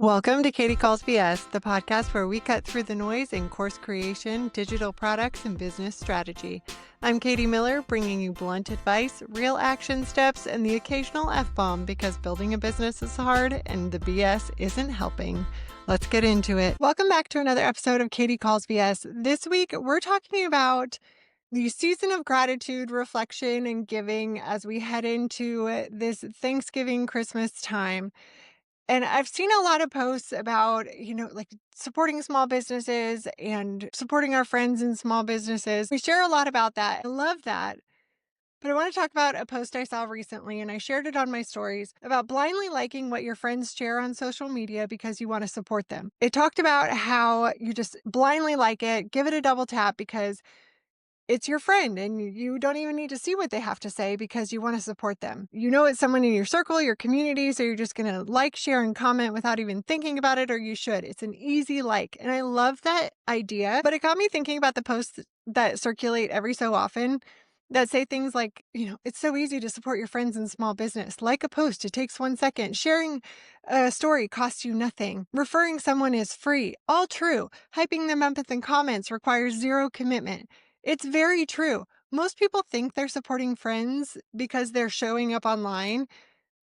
Welcome to Katy Calls BS, the podcast where we cut through the noise in course creation, digital products, and business strategy. I'm Katy Miller, bringing you blunt advice, real action steps, and the occasional F-bomb because building a business is hard and the BS isn't helping. Let's get into it. Welcome back to another episode of Katy Calls BS. This week, we're talking about the season of gratitude, reflection, and giving as we head into this Thanksgiving, Christmas time. And I've seen a lot of posts about, like supporting small businesses and supporting our friends in small businesses. We share a lot about that. I love that. But I want to talk about a post I saw recently, and I shared it on my stories about blindly liking what your friends share on social media because you want to support them. It talked about how you just blindly like it, give it a double tap because it's your friend and you don't even need to see what they have to say because you want to support them. You know, it's someone in your circle, your community, so you're just going to like, share, and comment without even thinking about it, or you should. It's an easy like. And I love that idea, but it got me thinking about the posts that circulate every so often that say things like, it's so easy to support your friends in small business. Like a post, it takes 1 second. Sharing a story costs you nothing. Referring someone is free. All true. Hyping them up in comments requires zero commitment. It's very true. Most people think they're supporting friends because they're showing up online.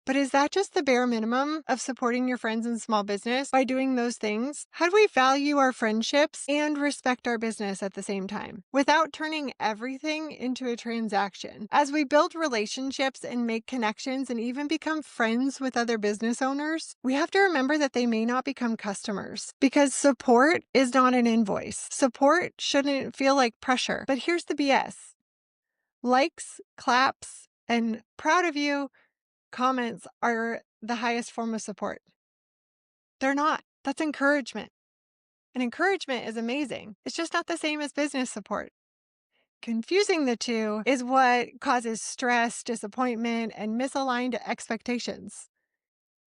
But is that just the bare minimum of supporting your friends in small business by doing those things? How do we value our friendships and respect our business at the same time without turning everything into a transaction? As we build relationships and make connections and even become friends with other business owners, we have to remember that they may not become customers because support is not an invoice. Support shouldn't feel like pressure. But here's the BS. Likes, claps, and proud of you comments are the highest form of support. They're not. That's encouragement. And encouragement is amazing. It's just not the same as business support. Confusing the two is what causes stress, disappointment, and misaligned expectations.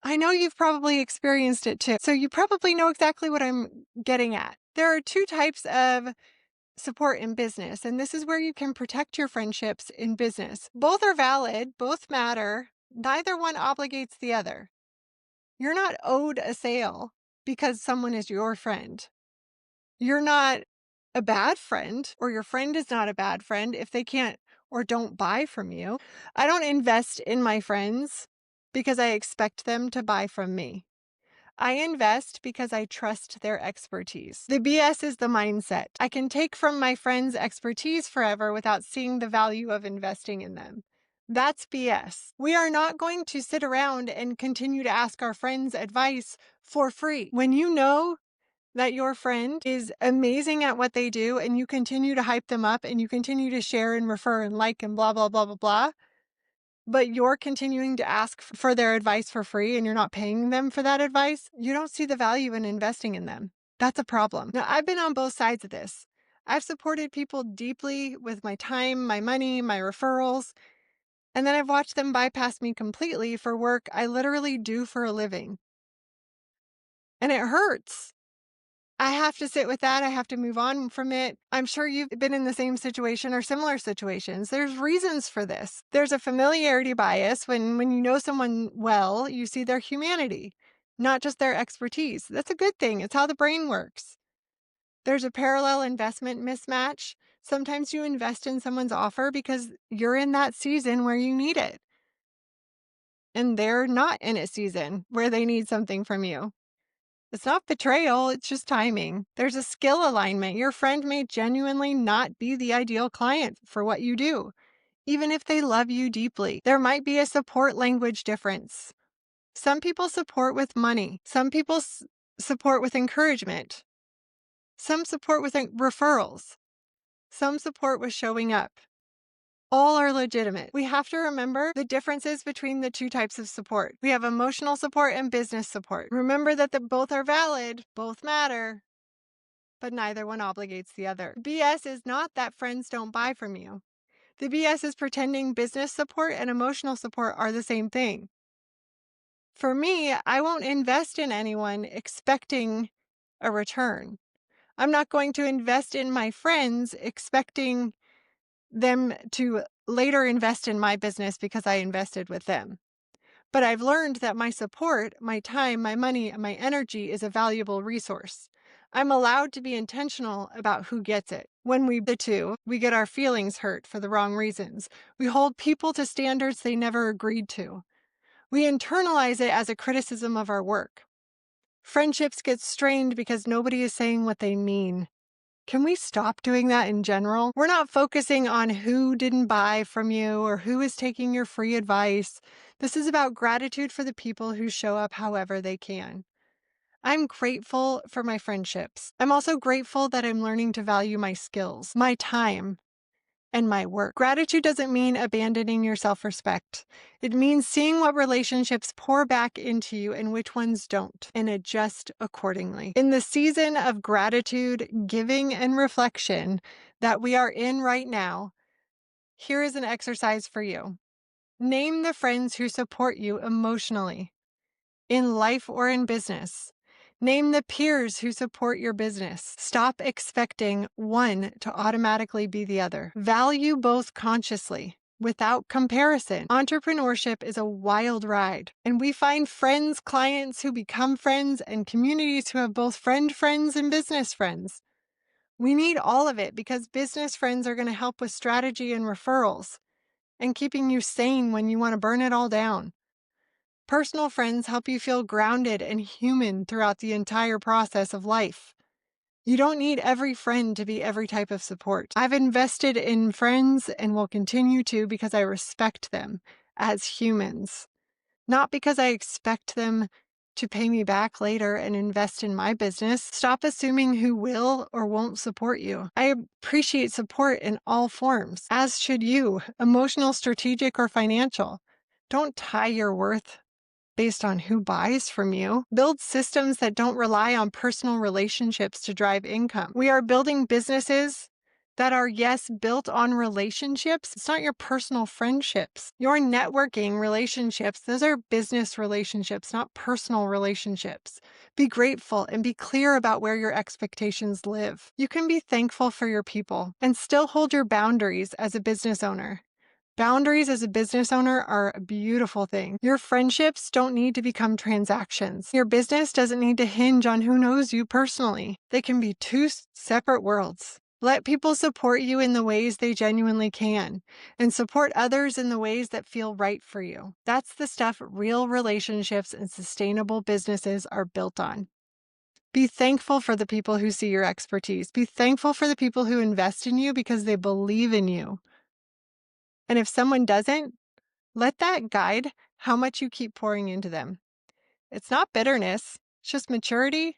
I know you've probably experienced it too, so you probably know exactly what I'm getting at. There are two types of support in business, and this is where you can protect your friendships in business. Both are valid, both matter. Neither one obligates the other. You're not owed a sale because someone is your friend. You're not a bad friend, or your friend is not a bad friend if they can't or don't buy from you. I don't invest in my friends because I expect them to buy from me. I invest because I trust their expertise. The BS is the mindset. I can take from my friends' expertise forever without seeing the value of investing in them. That's BS. We are not going to sit around and continue to ask our friends advice for free. When you know that your friend is amazing at what they do and you continue to hype them up and you continue to share and refer and like and blah, blah, blah, blah, blah, but you're continuing to ask for their advice for free and you're not paying them for that advice, you don't see the value in investing in them. That's a problem. Now, I've been on both sides of this. I've supported people deeply with my time, my money, my referrals, and then I've watched them bypass me completely for work I literally do for a living. And it hurts. I have to sit with that. I have to move on from it. I'm sure you've been in the same situation or similar situations. There's reasons for this. There's a familiarity bias. When you know someone well, you see their humanity, not just their expertise. That's a good thing. It's how the brain works. There's a parallel investment mismatch. Sometimes you invest in someone's offer because you're in that season where you need it. And they're not in a season where they need something from you. It's not betrayal, it's just timing. There's a skill alignment. Your friend may genuinely not be the ideal client for what you do, even if they love you deeply. There might be a support language difference. Some people support with money. Some people support with encouragement. Some support with referrals. Some support with showing up. All are legitimate. We have to remember the differences between the two types of support. We have emotional support and business support. Remember that both are valid, both matter, but neither one obligates the other. BS is not that friends don't buy from you. The BS is pretending business support and emotional support are the same thing. For me, I won't invest in anyone expecting a return. I'm not going to invest in my friends expecting them to later invest in my business because I invested with them. But I've learned that my support, my time, my money, and my energy is a valuable resource. I'm allowed to be intentional about who gets it. When we the two, we get our feelings hurt for the wrong reasons. We hold people to standards they never agreed to. We internalize it as a criticism of our work. Friendships get strained because nobody is saying what they mean. Can we stop doing that in general? We're not focusing on who didn't buy from you or who is taking your free advice. This is about gratitude for the people who show up however they can. I'm grateful for my friendships. I'm also grateful that I'm learning to value my skills, my time, and my work. Gratitude doesn't mean abandoning your self-respect. It means seeing what relationships pour back into you and which ones don't, and adjust accordingly. In the season of gratitude, giving, and reflection that we are in right now, here is an exercise for you. Name the friends who support you emotionally, in life or in business. Name the peers who support your business. Stop expecting one to automatically be the other. Value both consciously, without comparison. Entrepreneurship is a wild ride, and we find friends, clients who become friends, and communities who have both friends and business friends. We need all of it because business friends are going to help with strategy and referrals, and keeping you sane when you want to burn it all down. Personal friends help you feel grounded and human throughout the entire process of life. You don't need every friend to be every type of support. I've invested in friends and will continue to because I respect them as humans, not because I expect them to pay me back later and invest in my business. Stop assuming who will or won't support you. I appreciate support in all forms, as should you, emotional, strategic, or financial. Don't tie your worth based on who buys from you. Build systems that don't rely on personal relationships to drive income. We are building businesses that are, yes, built on relationships. It's not your personal friendships. Your networking relationships, those are business relationships, not personal relationships. Be grateful and be clear about where your expectations live. You can be thankful for your people and still hold your boundaries as a business owner. Boundaries as a business owner are a beautiful thing. Your friendships don't need to become transactions. Your business doesn't need to hinge on who knows you personally. They can be two separate worlds. Let people support you in the ways they genuinely can, and support others in the ways that feel right for you. That's the stuff real relationships and sustainable businesses are built on. Be thankful for the people who see your expertise. Be thankful for the people who invest in you because they believe in you. And if someone doesn't, let that guide how much you keep pouring into them. It's not bitterness, it's just maturity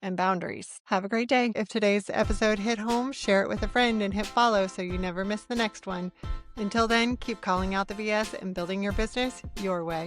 and boundaries. Have a great day. If today's episode hit home, share it with a friend and hit follow so you never miss the next one. Until then, keep calling out the BS and building your business your way.